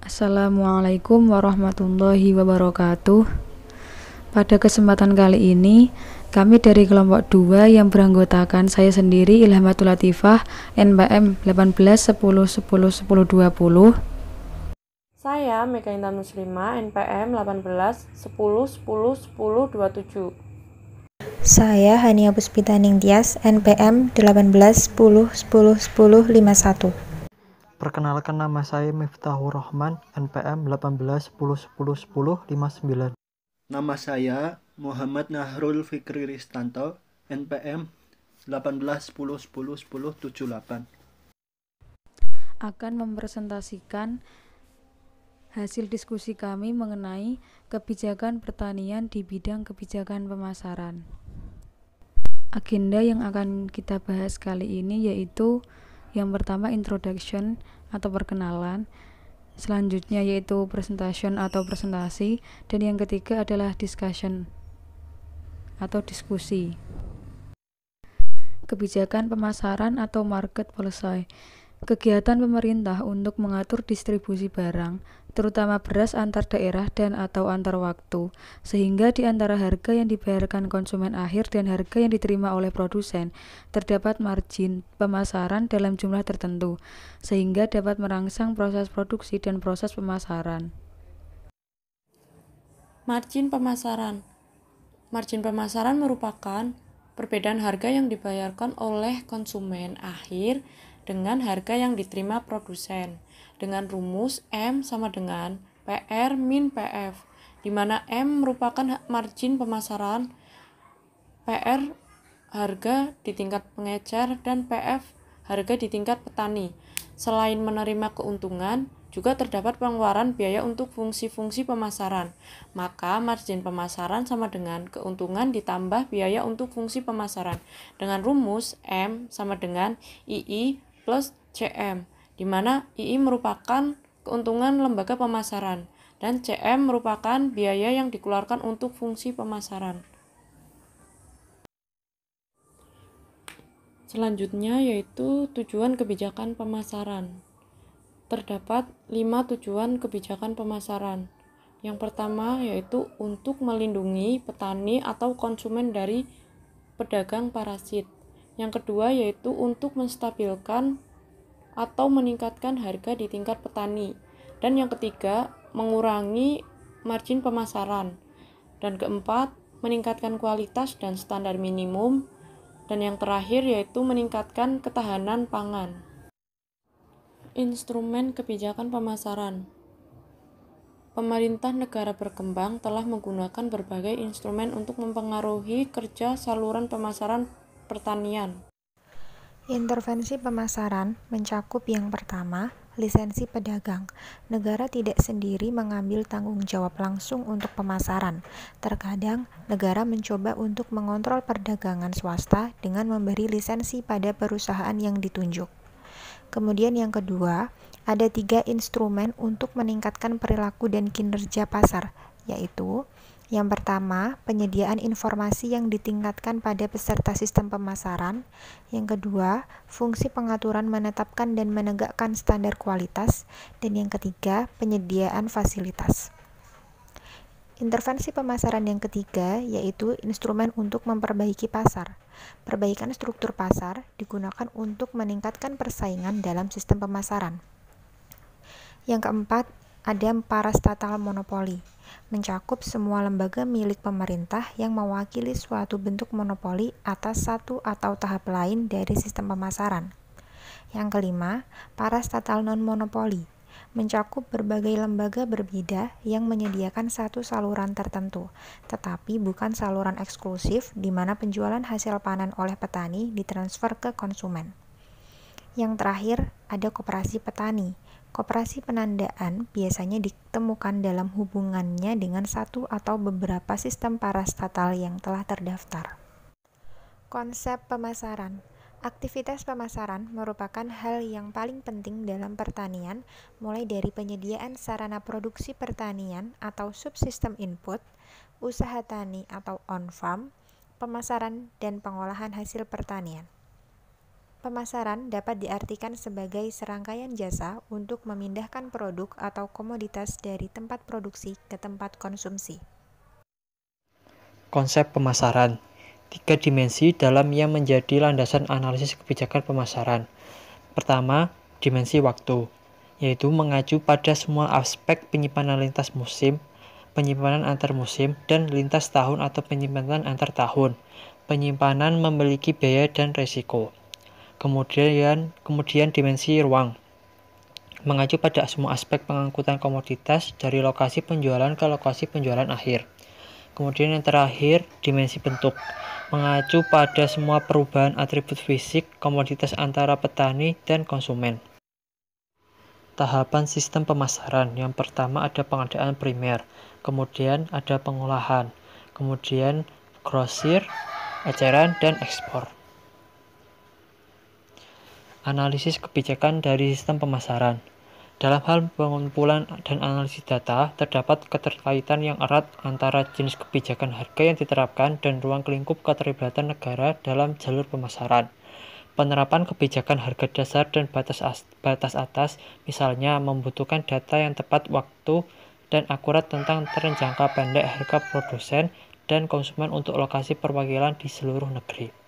Assalamualaikum warahmatullahi wabarakatuh. Pada kesempatan kali ini, kami dari kelompok 2 yang beranggotakan saya sendiri Ilhamatul Latifah NPM 18 10 10 10 20. Saya Mega Intan Muslimah NPM 18 10 10 10 27. Saya Hania Puspita Ningtyas NPM 18 10 10 10 51. Perkenalkan, nama saya Miftahur Rahman NPM 18 10 10 10 59. Nama saya Muhammad Nahrul Fikri Ristanto NPM 18 10 10 10 78. Akan mempresentasikan hasil diskusi kami mengenai kebijakan pertanian di bidang kebijakan pemasaran. Agenda yang akan kita bahas kali ini yaitu yang pertama introduction atau perkenalan, selanjutnya yaitu presentation atau presentasi, dan yang ketiga adalah discussion atau diskusi. Kebijakan pemasaran atau market policy, kegiatan pemerintah untuk mengatur distribusi barang, terutama beras antar daerah dan atau antar waktu, sehingga di antara harga yang dibayarkan konsumen akhir dan harga yang diterima oleh produsen, terdapat margin pemasaran dalam jumlah tertentu, sehingga dapat merangsang proses produksi dan proses pemasaran. Margin pemasaran. Margin pemasaran merupakan perbedaan harga yang dibayarkan oleh konsumen akhir dengan harga yang diterima produsen dengan rumus M sama dengan PR min PF, di mana M merupakan margin pemasaran, PR harga di tingkat pengecer, dan PF harga di tingkat petani. Selain menerima keuntungan, juga terdapat pengeluaran biaya untuk fungsi-fungsi pemasaran. Maka margin pemasaran sama dengan keuntungan ditambah biaya untuk fungsi pemasaran dengan rumus M sama dengan II plus CM, di mana II merupakan keuntungan lembaga pemasaran dan CM merupakan biaya yang dikeluarkan untuk fungsi pemasaran. Selanjutnya yaitu tujuan kebijakan pemasaran. Terdapat 5 tujuan kebijakan pemasaran. Yang pertama yaitu untuk melindungi petani atau konsumen dari pedagang parasit. Yang kedua yaitu untuk menstabilkan atau meningkatkan harga di tingkat petani. Dan yang ketiga, mengurangi margin pemasaran. Dan keempat, meningkatkan kualitas dan standar minimum. Dan yang terakhir yaitu meningkatkan ketahanan pangan. Instrumen kebijakan pemasaran. Pemerintah negara berkembang telah menggunakan berbagai instrumen untuk mempengaruhi kerja saluran pemasaran pertanian. Intervensi pemasaran mencakup yang pertama, lisensi pedagang. Negara tidak sendiri mengambil tanggung jawab langsung untuk pemasaran. Terkadang, negara mencoba untuk mengontrol perdagangan swasta dengan memberi lisensi pada perusahaan yang ditunjuk. Kemudian yang kedua, ada 3 instrumen untuk meningkatkan perilaku dan kinerja pasar, yaitu yang pertama, penyediaan informasi yang ditingkatkan pada peserta sistem pemasaran. Yang kedua, fungsi pengaturan menetapkan dan menegakkan standar kualitas. Dan yang ketiga, penyediaan fasilitas. Intervensi pemasaran yang ketiga yaitu instrumen untuk memperbaiki pasar. Perbaikan struktur pasar digunakan untuk meningkatkan persaingan dalam sistem pemasaran. Yang keempat, ada parastatal monopoli, mencakup semua lembaga milik pemerintah yang mewakili suatu bentuk monopoli atas satu atau tahap lain dari sistem pemasaran. Yang kelima, parastatal non-monopoli, mencakup berbagai lembaga berbeda yang menyediakan satu saluran tertentu, tetapi bukan saluran eksklusif di mana penjualan hasil panen oleh petani ditransfer ke konsumen. Yang terakhir, ada koperasi petani. Koperasi penandaan biasanya ditemukan dalam hubungannya dengan satu atau beberapa sistem parastatal yang telah terdaftar. Konsep pemasaran. Aktivitas pemasaran merupakan hal yang paling penting dalam pertanian, mulai dari penyediaan sarana produksi pertanian atau subsistem input, usaha tani atau on-farm, pemasaran, dan pengolahan hasil pertanian. Pemasaran dapat diartikan sebagai serangkaian jasa untuk memindahkan produk atau komoditas dari tempat produksi ke tempat konsumsi. Konsep pemasaran. 3 dimensi dalam yang menjadi landasan analisis kebijakan pemasaran. Pertama, dimensi waktu, yaitu mengacu pada semua aspek penyimpanan lintas musim, penyimpanan antar musim, dan lintas tahun atau penyimpanan antar tahun. Penyimpanan memiliki biaya dan resiko. Kemudian dimensi ruang, mengacu pada semua aspek pengangkutan komoditas dari lokasi penjualan ke lokasi penjualan akhir. Kemudian yang terakhir, dimensi bentuk, mengacu pada semua perubahan atribut fisik komoditas antara petani dan konsumen. Tahapan sistem pemasaran. Yang pertama ada pengadaan primer, kemudian ada pengolahan, kemudian grosir, eceran, dan ekspor. Analisis kebijakan dari sistem pemasaran. Dalam hal pengumpulan dan analisis data, terdapat keterkaitan yang erat antara jenis kebijakan harga yang diterapkan dan ruang lingkup keterlibatan negara dalam jalur pemasaran. Penerapan kebijakan harga dasar dan batas atas, misalnya membutuhkan data yang tepat waktu dan akurat tentang tren jangka pendek harga produsen dan konsumen untuk lokasi perwakilan di seluruh negeri.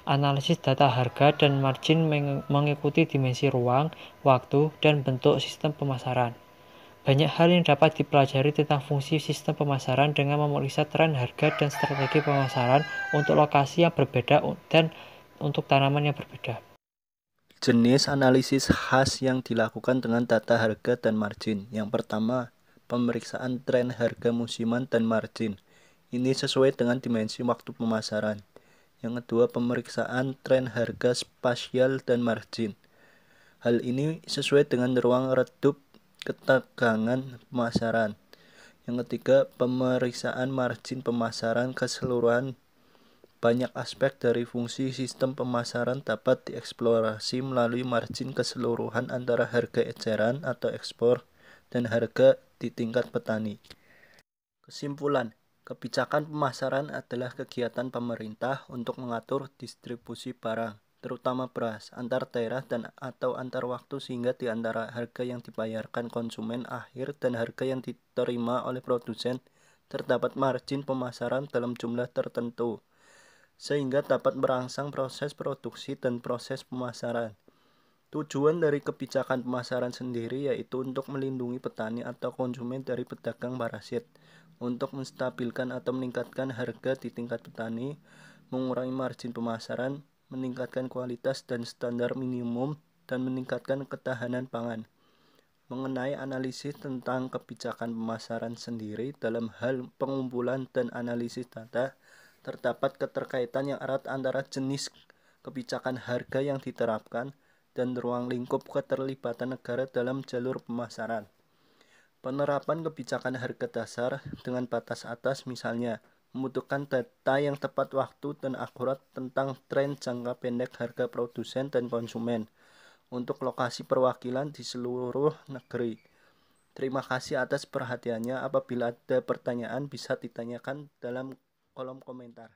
Analisis data harga dan margin mengikuti dimensi ruang, waktu, dan bentuk sistem pemasaran. Banyak hal yang dapat dipelajari tentang fungsi sistem pemasaran dengan memeriksa tren harga dan strategi pemasaran untuk lokasi yang berbeda dan untuk tanaman yang berbeda. Jenis analisis khas yang dilakukan dengan data harga dan margin. Yang pertama, pemeriksaan tren harga musiman dan margin. Ini sesuai dengan dimensi waktu pemasaran. Yang kedua, pemeriksaan tren harga spasial dan margin. Hal ini sesuai dengan ruang redup ketegangan pemasaran. Yang ketiga, pemeriksaan margin pemasaran keseluruhan. Banyak aspek dari fungsi sistem pemasaran dapat dieksplorasi melalui margin keseluruhan antara harga eceran atau ekspor dan harga di tingkat petani. Kesimpulan, kebijakan pemasaran adalah kegiatan pemerintah untuk mengatur distribusi barang, terutama beras, antar daerah dan atau antar waktu sehingga di antara harga yang dibayarkan konsumen akhir dan harga yang diterima oleh produsen terdapat margin pemasaran dalam jumlah tertentu, sehingga dapat merangsang proses produksi dan proses pemasaran. Tujuan dari kebijakan pemasaran sendiri yaitu untuk melindungi petani atau konsumen dari pedagang parasit, untuk menstabilkan atau meningkatkan harga di tingkat petani, mengurangi margin pemasaran, meningkatkan kualitas dan standar minimum, dan meningkatkan ketahanan pangan. Mengenai analisis tentang kebijakan pemasaran sendiri dalam hal pengumpulan dan analisis data, terdapat keterkaitan yang erat antara jenis kebijakan harga yang diterapkan dan ruang lingkup keterlibatan negara dalam jalur pemasaran. Penerapan kebijakan harga dasar dengan batas atas misalnya membutuhkan data yang tepat waktu dan akurat tentang tren jangka pendek harga produsen dan konsumen untuk lokasi perwakilan di seluruh negeri. Terima kasih atas perhatiannya. Apabila ada pertanyaan bisa ditanyakan dalam kolom komentar.